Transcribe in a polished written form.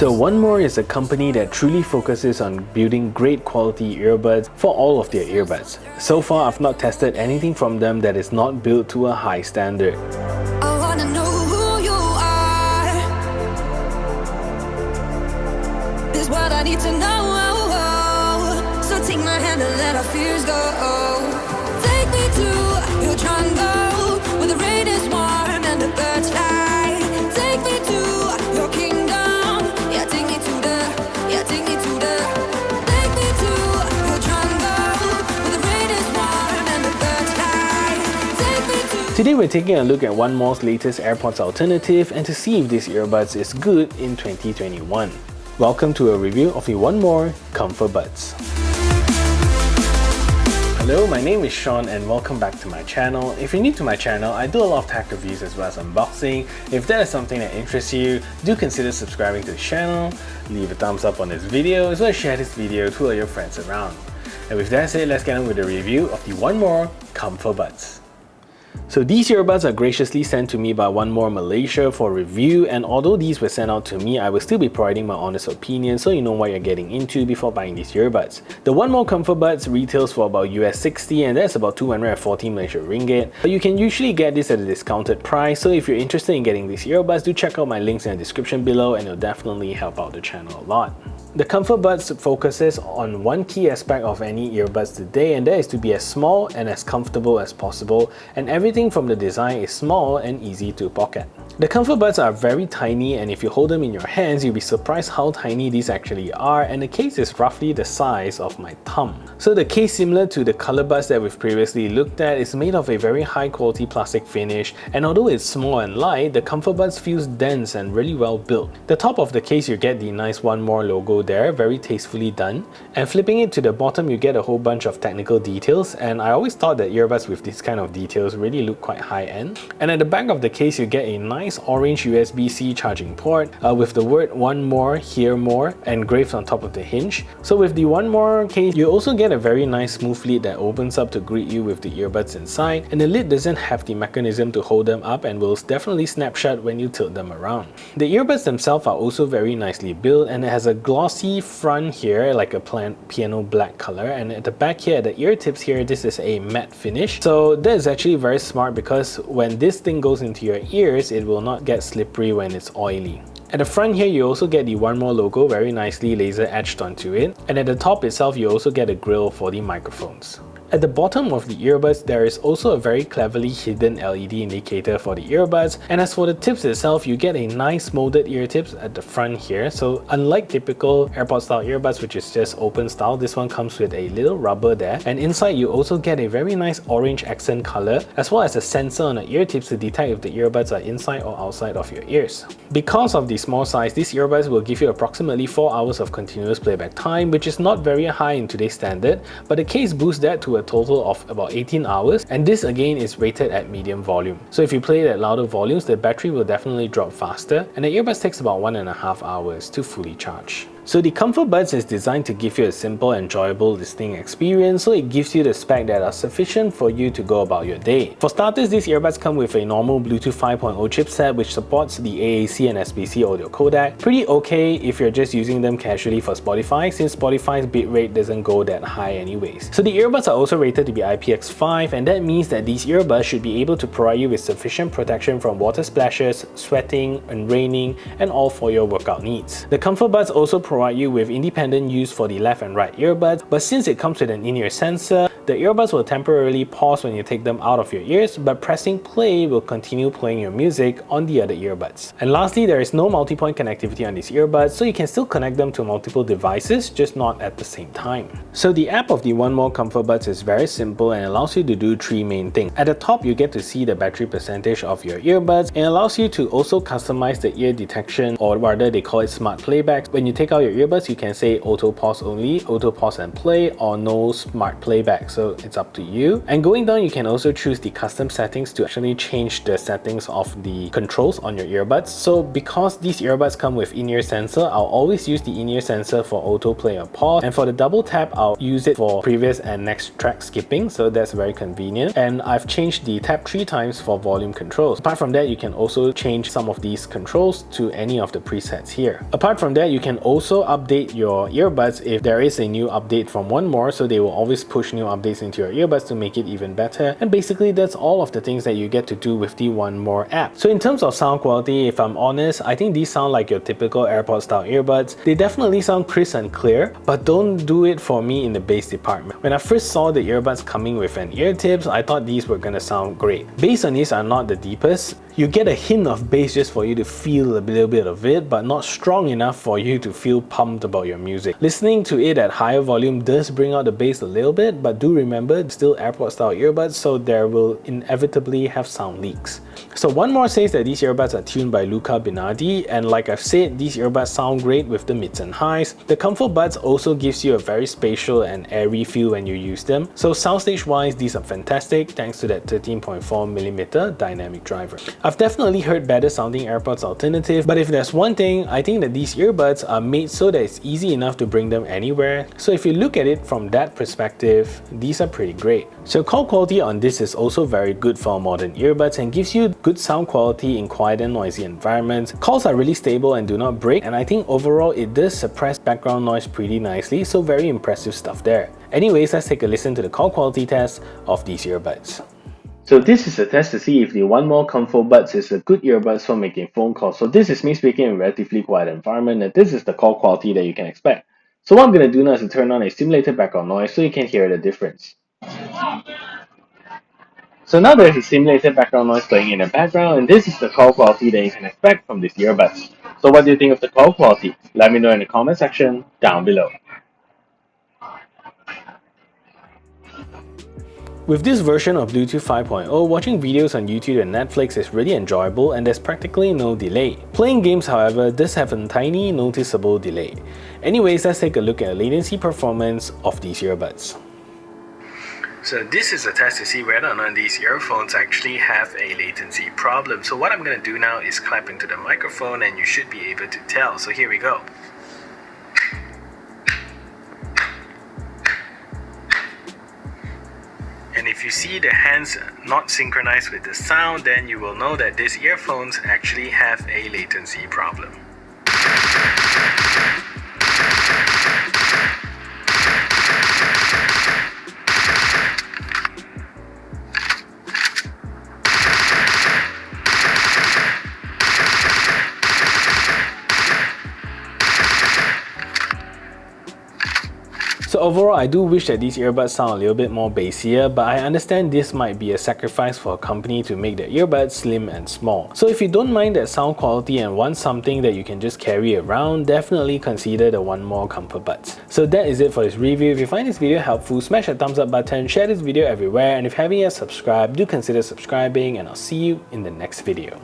So 1MORE is a company that truly focuses on building great quality earbuds for all of their earbuds. So far, I've not tested anything from them that is not built to a high standard. I wanna know who you are. This what I need to know. So take my hand and let our fears go. Take me to your jungle where the rain is warm and the birds fly. Take me to your kingdom. Yeah, take me to the. Take me to the. Take me to your jungle where the rain is warm and the birds fly. Take me to. Today we're taking a look at 1MORE's latest AirPods Alternative and to see if this earbuds is good in 2021. Welcome to a review of the 1MORE ComfoBuds. Hello, my name is Sean and welcome back to my channel. If you're new to my channel, I do a lot of tech reviews as well as unboxing. If that is something that interests you, do consider subscribing to the channel, leave a thumbs up on this video, as well as share this video to all your friends around. And with that said, let's get on with the review of the 1MORE ComfoBuds. So these earbuds are graciously sent to me by 1MORE Malaysia for review, and although these were sent out to me, I will still be providing my honest opinion so you know what you're getting into before buying these earbuds. The 1MORE ComfoBuds retails for about US$60 and that's about 240 Malaysian ringgit. But you can usually get this at a discounted price, so if you're interested in getting these earbuds, do check out my links in the description below and it'll definitely help out the channel a lot. The ComfoBuds focuses on one key aspect of any earbuds today, and that is to be as small and as comfortable as possible, and everything from the design is small and easy to pocket. The ComfoBuds are very tiny, and if you hold them in your hands, you'll be surprised how tiny these actually are, and the case is roughly the size of my thumb. So the case, similar to the color buds that we've previously looked at, is made of a very high quality plastic finish, and although it's small and light, the ComfoBuds feels dense and really well built. The top of the case, you get the nice 1MORE logo there, very tastefully done, and flipping it to the bottom, you get a whole bunch of technical details, and I always thought that earbuds with this kind of details really look quite high-end. And at the back of the case, you get a nice orange USB-C charging port with the word 1MORE, Hear More engraved on top of the hinge. So with the 1MORE case, you also get a very nice smooth lid that opens up to greet you with the earbuds inside, and the lid doesn't have the mechanism to hold them up and will definitely snap shut when you tilt them around. The earbuds themselves are also very nicely built, and it has a glossy front here like a piano black color, and at the back here, the ear tips here, this is a matte finish. So that is actually very smart because when this thing goes into your ears, it will not get slippery when it's oily. At the front here, you also get the 1MORE logo very nicely laser etched onto it, and at the top itself, you also get a grill for the microphones. At the bottom of the earbuds, there is also a very cleverly hidden LED indicator for the earbuds, and as for the tips itself, you get a nice molded ear tips at the front here. So unlike typical AirPods style earbuds, which is just open style, this one comes with a little rubber there, and inside you also get a very nice orange accent color, as well as a sensor on the ear tips to detect if the earbuds are inside or outside of your ears. Because of the small size, these earbuds will give you approximately 4 hours of continuous playback time, which is not very high in today's standard, but the case boosts that to a total of about 18 hours, and this again is rated at medium volume. So if you play it at louder volumes, the battery will definitely drop faster, and the earbuds takes about 1.5 hours to fully charge. So the ComfoBuds is designed to give you a simple, enjoyable listening experience, so it gives you the specs that are sufficient for you to go about your day. For starters, these earbuds come with a normal Bluetooth 5.0 chipset which supports the AAC and SBC audio codec. Pretty okay if you're just using them casually for Spotify, since Spotify's bitrate doesn't go that high anyways. So the earbuds are also rated to be IPX5, and that means that these earbuds should be able to provide you with sufficient protection from water splashes, sweating, and raining, and all for your workout needs. The ComfoBuds also provide you with independent use for the left and right earbuds, but since it comes with an in-ear sensor, the earbuds will temporarily pause when you take them out of your ears, but pressing play will continue playing your music on the other earbuds. And lastly, there is no multi-point connectivity on these earbuds, so you can still connect them to multiple devices, just not at the same time. So the app of the 1MORE ComfoBuds is very simple and allows you to do 3 main things. At the top, you get to see the battery percentage of your earbuds, and allows you to also customize the ear detection, or rather they call it smart playback. When you take out your earbuds, you can say auto pause only, auto pause and play, or no smart playback. So so it's up to you. And going down, you can also choose the custom settings to actually change the settings of the controls on your earbuds. So because these earbuds come with in-ear sensor, I'll always use the in-ear sensor for autoplay or pause, and for the double tap, I'll use it for previous and next track skipping, so that's very convenient. And I've changed the tap 3 times for volume controls. Apart from that, you can also change some of these controls to any of the presets here. Apart from that, you can also update your earbuds if there is a new update from 1MORE, so they will always push new updates into your earbuds to make it even better. And basically that's all of the things that you get to do with the 1MORE app. So in terms of sound quality, if I'm honest, I think these sound like your typical AirPods style earbuds. They definitely sound crisp and clear, but don't do it for me in the bass department. When I first saw the earbuds coming with an ear tips, I thought these were gonna sound great. Bass on these are not the deepest. You get a hint of bass just for you to feel a little bit of it, but not strong enough for you to feel pumped about your music. Listening to it at higher volume does bring out the bass a little bit, but do remember it's still AirPods style earbuds, so there will inevitably have sound leaks. So 1MORE says that these earbuds are tuned by Luca Binardi, and like I've said, these earbuds sound great with the mids and highs. The ComfoBuds also gives you a very spatial and airy feel when you use them. So soundstage wise, these are fantastic thanks to that 13.4mm dynamic driver. I've definitely heard better sounding AirPods Alternative, but if there's one thing, I think that these earbuds are made so that it's easy enough to bring them anywhere. So if you look at it from that perspective, these are pretty great. So call quality on this is also very good for modern earbuds and gives you good sound quality in quiet and noisy environments. Calls are really stable and do not break, and I think overall it does suppress background noise pretty nicely, so very impressive stuff there. Anyways, let's take a listen to the call quality test of these earbuds. So this is a test to see if the 1MORE ComfoBuds is a good earbuds for making phone calls. So this is me speaking in a relatively quiet environment, and this is the call quality that you can expect. So what I'm going to do now is to turn on a simulated background noise so you can hear the difference. So now there's a simulated background noise playing in the background, and this is the call quality that you can expect from these earbuds. So what do you think of the call quality? Let me know in the comment section down below. With this version of Bluetooth 5.0, watching videos on YouTube and Netflix is really enjoyable and there's practically no delay. Playing games, however, does have a tiny noticeable delay. Anyways, let's take a look at the latency performance of these earbuds. So this is a test to see whether or not these earphones actually have a latency problem. So what I'm going to do now is clap into the microphone and you should be able to tell. So here we go. And if you see the hands not synchronized with the sound, then you will know that these earphones actually have a latency problem. So overall, I do wish that these earbuds sound a little bit more bassier, but I understand this might be a sacrifice for a company to make their earbuds slim and small. So if you don't mind that sound quality and want something that you can just carry around, definitely consider the 1MORE ComfoBuds. So that is it for this review. If you find this video helpful, smash that thumbs up button, share this video everywhere, and if you haven't yet subscribed, do consider subscribing, and I'll see you in the next video.